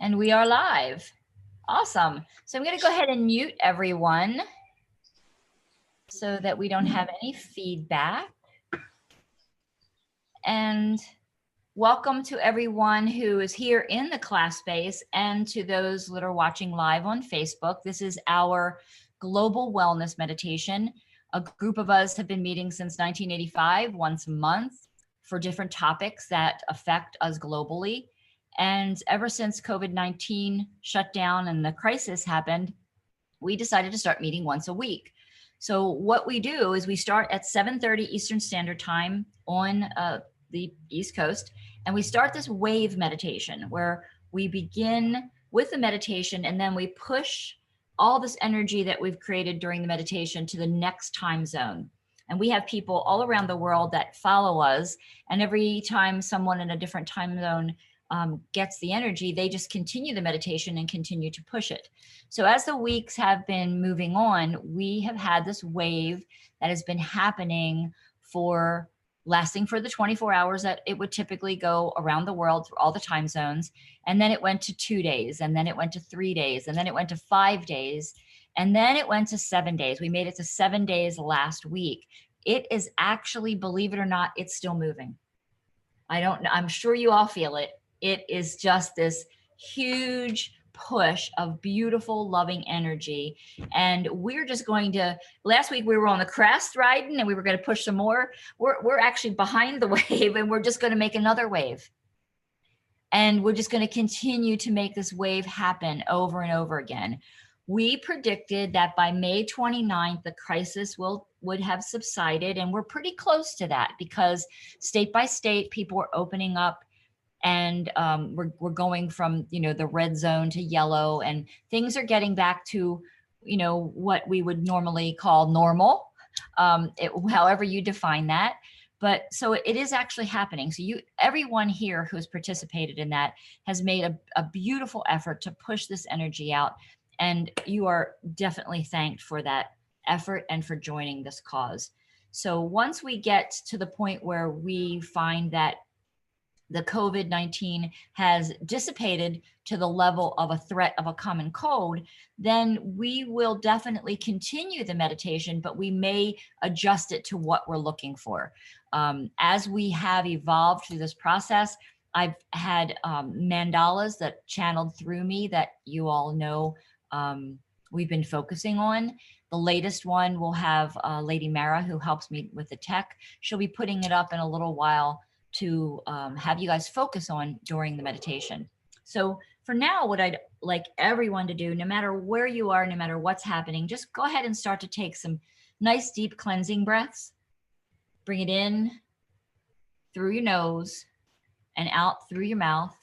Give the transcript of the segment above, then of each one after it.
And we are live. Awesome. So I'm going to go ahead and mute everyone so that we don't have any feedback. And welcome to everyone who is here in the class space and to those that are watching live on Facebook. This is our global wellness meditation. A group of us have been meeting since 1985, once a month, for different topics that affect us globally. And ever since COVID-19 shutdown and the crisis happened, we decided to start meeting once a week. So what we do is we start at 7:30 Eastern Standard Time on the East Coast, and we start this wave meditation where we begin with the meditation and then we push all this energy that we've created during the meditation to the next time zone. And we have people all around the world that follow us, and every time someone in a different time zone gets the energy, they just continue the meditation and continue to push it. So as the weeks have been moving on, we have had this wave that has been happening lasting for the 24 hours that it would typically go around the world through all the time zones. And then it went to 2 days, and then it went to 3 days, and then it went to 5 days, and then it went to 7 days. We made it to 7 days last week. It is actually, believe it or not, it's still moving. I'm sure you all feel it. It is just this huge push of beautiful, loving energy. And we're just going to, last week we were on the crest riding and we were going to push some more. We're actually behind the wave, and we're just going to make another wave. And we're just going to continue to make this wave happen over and over again. We predicted that by May 29th, the crisis would have subsided. And we're pretty close to that because state by state, people are opening up. And we're going from, the red zone to yellow, and things are getting back to, what we would normally call normal, however you define that. But so it is actually happening. So everyone here who's participated in that has made a beautiful effort to push this energy out. And you are definitely thanked for that effort and for joining this cause. So once we get to the point where we find that the COVID-19 has dissipated to the level of a threat of a common cold, then we will definitely continue the meditation, but we may adjust it to what we're looking for. As we have evolved through this process, I've had mandalas that channeled through me that you all know we've been focusing on. The latest one will have Lady Mara, who helps me with the tech. She'll be putting it up in a little while to have you guys focus on during the meditation. So for now, what I'd like everyone to do, no matter where you are, no matter what's happening, just go ahead and start to take some nice deep cleansing breaths. Bring it in through your nose and out through your mouth.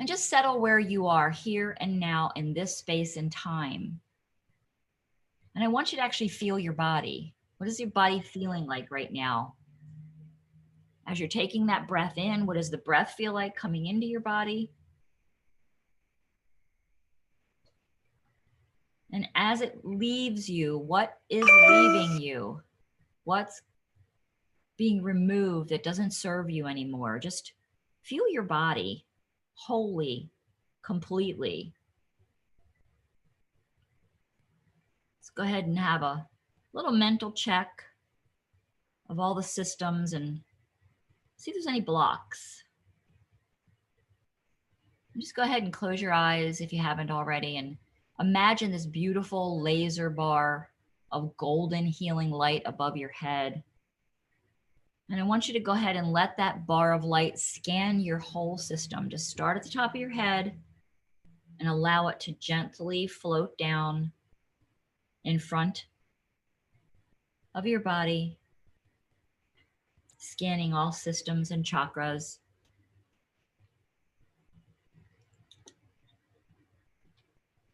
And just settle where you are here and now in this space and time. And I want you to actually feel your body. What is your body feeling like right now? As you're taking that breath in, what does the breath feel like coming into your body? And as it leaves you, what is leaving you? What's being removed that doesn't serve you anymore? Just feel your body wholly, completely. Let's go ahead and have a little mental check of all the systems and see if there's any blocks. And just go ahead and close your eyes if you haven't already, and imagine this beautiful laser bar of golden healing light above your head. And I want you to go ahead and let that bar of light scan your whole system. Just start at the top of your head and allow it to gently float down in front of your body, scanning all systems and chakras.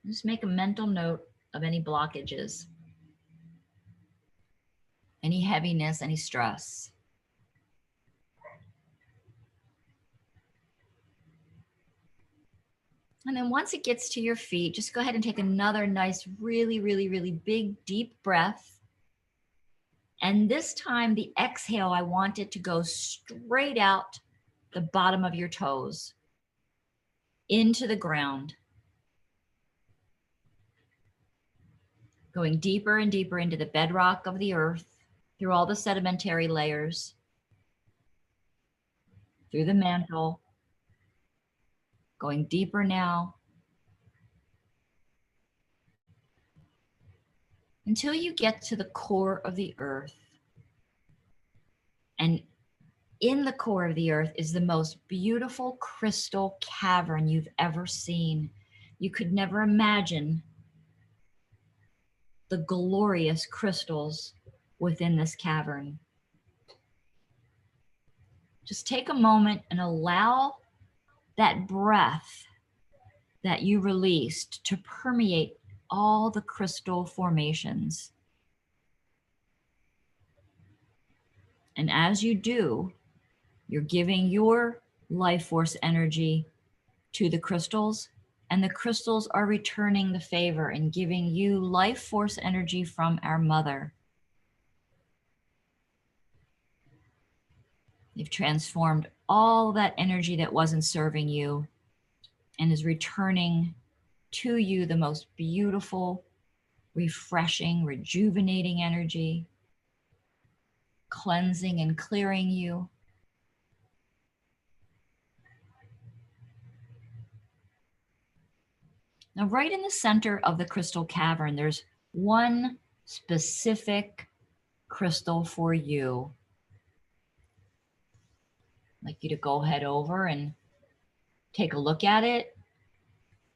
Just make a mental note of any blockages, any heaviness, any stress. And then once it gets to your feet, just go ahead and take another nice, really, really, really big, deep breath. And this time, the exhale, I want it to go straight out the bottom of your toes into the ground, going deeper and deeper into the bedrock of the earth, through all the sedimentary layers, through the mantle, going deeper now, until you get to the core of the earth. And in the core of the earth is the most beautiful crystal cavern you've ever seen. You could never imagine the glorious crystals within this cavern. Just take a moment and allow that breath that you released to permeate all the crystal formations. And as you do, you're giving your life force energy to the crystals, and the crystals are returning the favor and giving you life force energy from our mother. They've transformed all that energy that wasn't serving you and is returning to you the most beautiful, refreshing, rejuvenating energy, cleansing and clearing you. Now, right in the center of the crystal cavern, there's one specific crystal for you. I'd like you to go head over and take a look at it,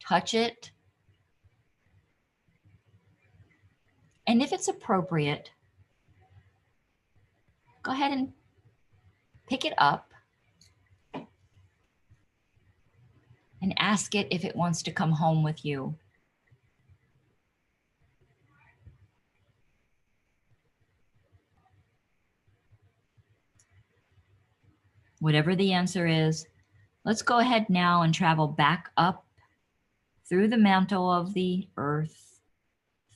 touch it. And if it's appropriate, go ahead and pick it up and ask it if it wants to come home with you. Whatever the answer is, let's go ahead now and travel back up through the mantle of the earth,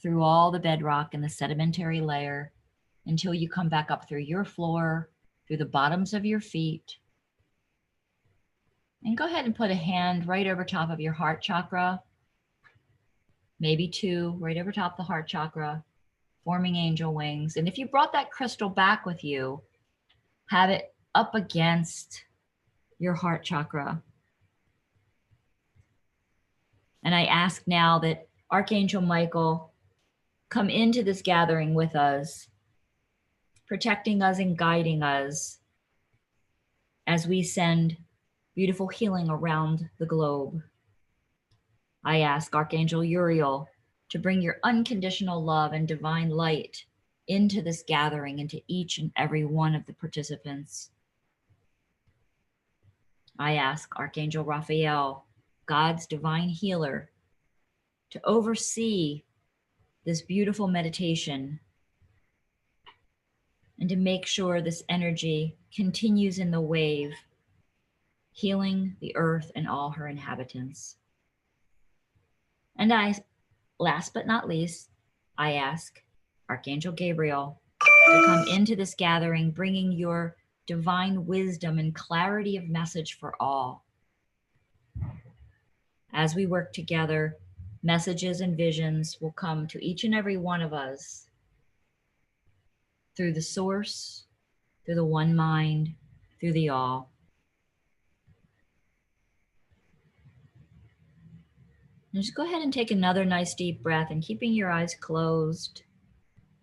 through all the bedrock and the sedimentary layer, until you come back up through your floor, through the bottoms of your feet. And go ahead and put a hand right over top of your heart chakra, maybe two, right over top the heart chakra, forming angel wings. And if you brought that crystal back with you, have it up against your heart chakra. And I ask now that Archangel Michael come into this gathering with us, protecting us and guiding us as we send beautiful healing around the globe. I ask Archangel Uriel to bring your unconditional love and divine light into this gathering, into each and every one of the participants. I ask Archangel Raphael, God's divine healer, to oversee this beautiful meditation and to make sure this energy continues in the wave, healing the earth and all her inhabitants. And last but not least, I ask Archangel Gabriel to come into this gathering, bringing your divine wisdom and clarity of message for all. As we work together, messages and visions will come to each and every one of us through the source, through the one mind, through the all. And just go ahead and take another nice deep breath, and keeping your eyes closed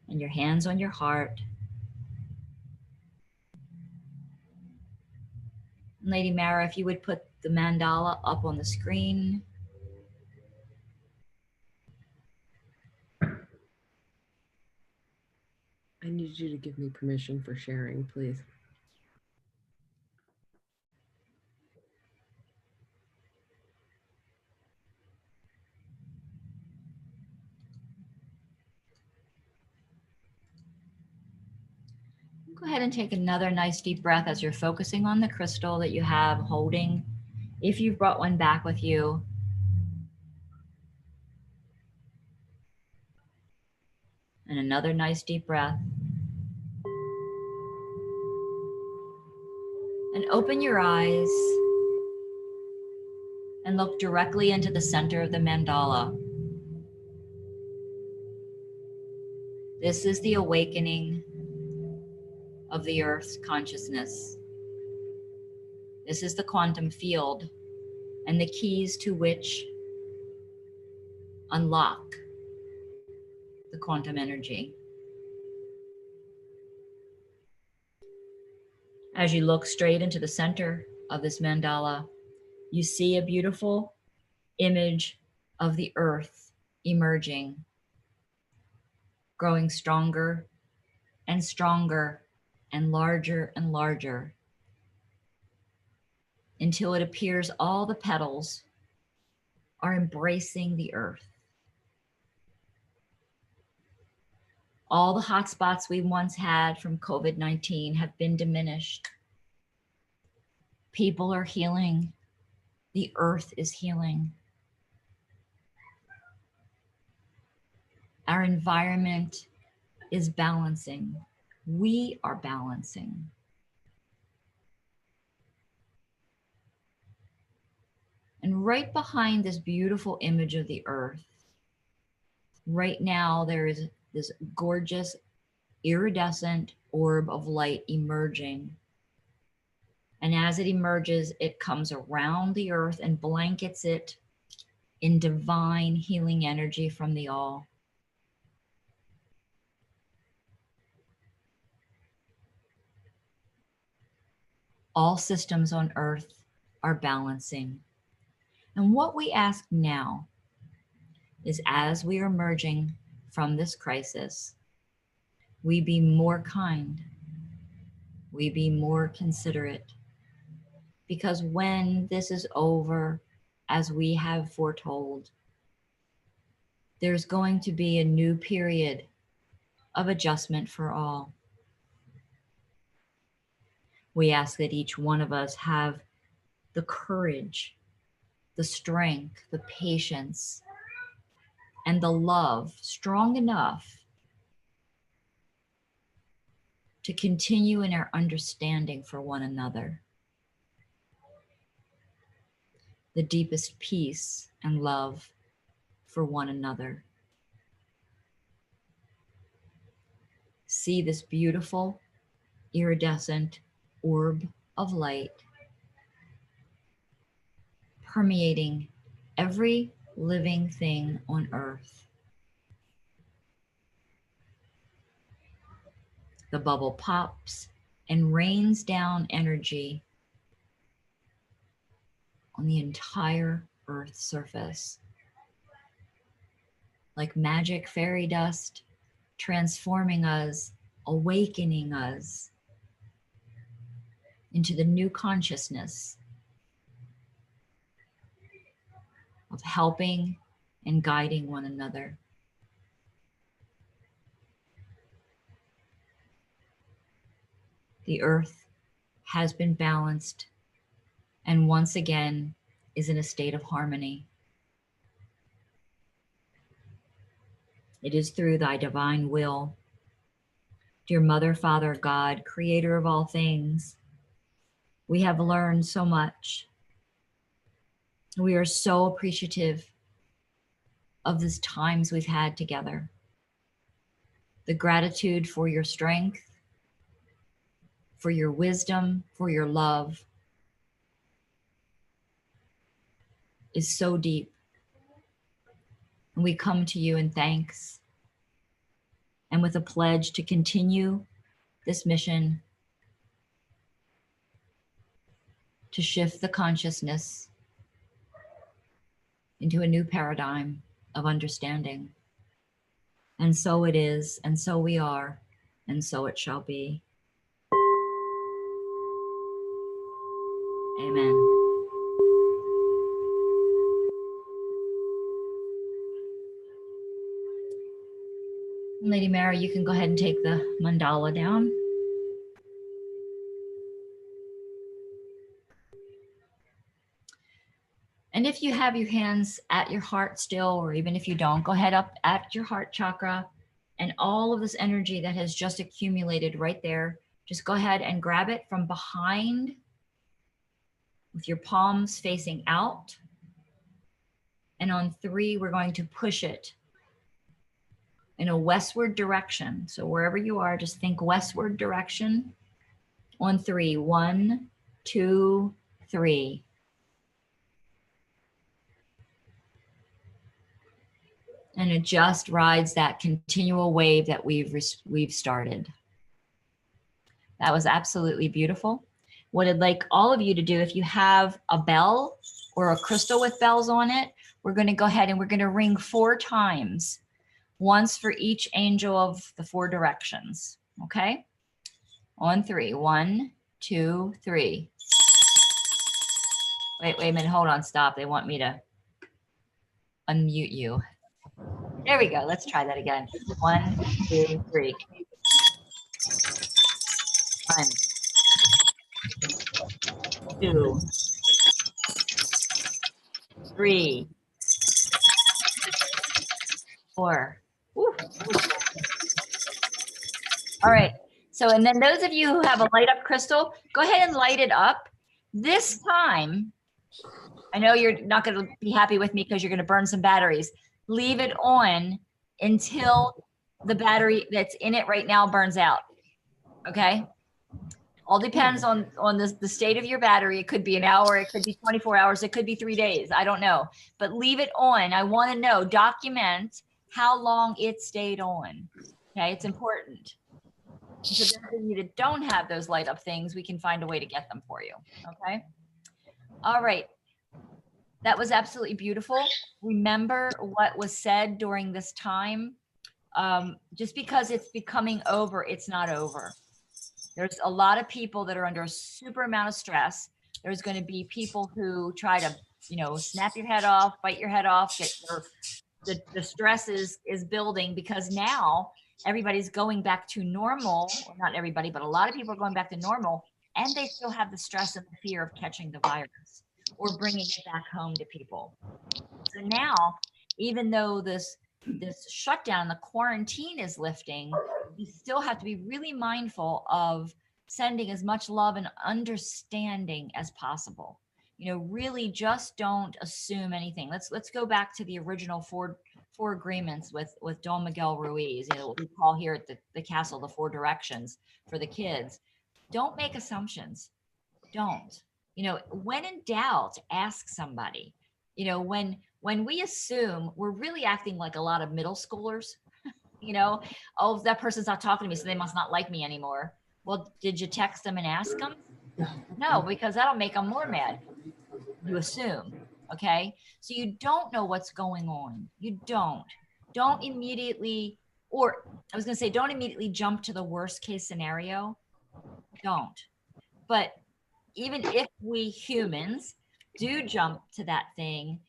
and your hands on your heart. And Lady Mara, if you would put the mandala up on the screen. I need you to give me permission for sharing, please. Go ahead and take another nice deep breath as you're focusing on the crystal that you have holding, if you've brought one back with you. And another nice deep breath. And open your eyes and look directly into the center of the mandala. This is the awakening of the Earth's consciousness. This is the quantum field and the keys to which unlock the quantum energy. As you look straight into the center of this mandala, you see a beautiful image of the Earth emerging, growing stronger and stronger and larger until it appears all the petals are embracing the Earth. All the hot spots we once had from COVID-19 have been diminished. People are healing. The Earth is healing. Our environment is balancing. We are balancing. And right behind this beautiful image of the Earth, right now there is this gorgeous iridescent orb of light emerging. And as it emerges, it comes around the Earth and blankets it in divine healing energy from the All. All systems on Earth are balancing. And what we ask now is, as we are emerging from this crisis, we be more kind, we be more considerate, because when this is over, as we have foretold, there's going to be a new period of adjustment for all. We ask that each one of us have the courage, the strength, the patience, and the love strong enough to continue in our understanding for one another. The deepest peace and love for one another. See this beautiful, iridescent orb of light permeating every living thing on Earth. The bubble pops and rains down energy on the entire Earth's surface, like magic fairy dust, transforming us, awakening us into the new consciousness of helping and guiding one another. The Earth has been balanced and once again is in a state of harmony. It is through thy divine will, dear Mother, Father, God, creator of all things, we have learned so much. We are so appreciative of these times we've had together. The gratitude for your strength, for your wisdom, for your love is so deep. And we come to you in thanks and with a pledge to continue this mission to shift the consciousness into a new paradigm of understanding. And so it is, and so we are, and so it shall be. Amen. Lady Mary, you can go ahead and take the mandala down. And if you have your hands at your heart still, or even if you don't, go ahead up at your heart chakra, and all of this energy that has just accumulated right there, just go ahead and grab it from behind with your palms facing out. And on 3, we're going to push it in a westward direction. So wherever you are, just think westward direction. On 3, 1, 2, 3. And it just rides that continual wave that we've started. That was absolutely beautiful. What I'd like all of you to do, if you have a bell or a crystal with bells on it, we're going to go ahead and we're going to ring 4 times, once for each angel of the 4 directions. Okay? On 3, 1, 2, 3. Wait a minute. Hold on. Stop. They want me to unmute you. There we go. Let's try that again. 1, 2, 3. 1, 2, 3, 4. Woo. All right. So, and then those of you who have a light up crystal, go ahead and light it up. This time, I know you're not going to be happy with me because you're going to burn some batteries. Leave it on until the battery that's in it right now burns out. Okay. All depends on the state of your battery. It could be an hour, it could be 24 hours, it could be 3 days. I don't know, but leave it on. I want to know, document how long it stayed on. Okay. It's important. So those of you that don't have those light up things, we can find a way to get them for you. Okay. All right. That was absolutely beautiful. Remember what was said during this time. Just because it's becoming over, it's not over. There's a lot of people that are under a super amount of stress. There's going to be people who try to, snap your head off, bite your head off. The stress is building because now everybody's going back to normal. Well, not everybody, but a lot of people are going back to normal, and they still have the stress and the fear of catching the virus or bringing it back home to people. So now, even though this shutdown, the quarantine is lifting, we still have to be really mindful of sending as much love and understanding as possible. Really just don't assume anything. Let's go back to the original four agreements with Don Miguel Ruiz, what we call here at the castle, the 4 directions for the kids. Don't make assumptions. Don't. When in doubt, ask somebody. When we assume, we're really acting like a lot of middle schoolers. Oh, that person's not talking to me, so they must not like me anymore. Well, did you text them and ask them? No, because that'll make them more mad. You assume. Okay. So you don't know what's going on. You don't immediately, or I was going to say, don't immediately jump to the worst case scenario. Don't. But even if we humans do jump to that thing,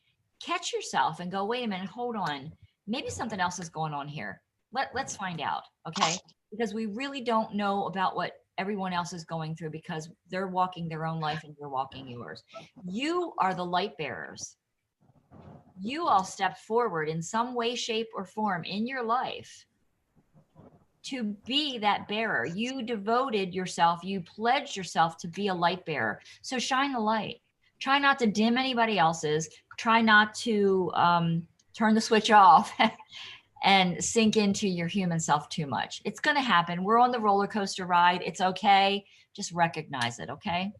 catch yourself and go, wait a minute, hold on. Maybe something else is going on here. Let's find out. Okay. Because we really don't know about what everyone else is going through, because they're walking their own life and you're walking yours. You are the light bearers. You all stepped forward in some way, shape, or form in your life to be that bearer. You devoted yourself, you pledged yourself to be a light bearer. So shine the light. Try not to dim anybody else's. Try not to turn the switch off and sink into your human self too much. It's going to happen. We're on the roller coaster ride. It's okay. Just recognize it. Okay.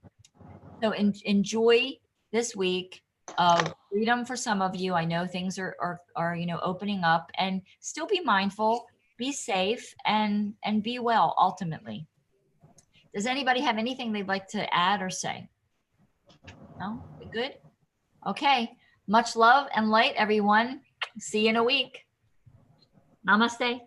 So enjoy this week of freedom for some of you. I know things are opening up, and still be mindful, be safe, and be well ultimately. Does anybody have anything they'd like to add or say? No? We good? Okay. Much love and light, everyone. See you in a week. Namaste.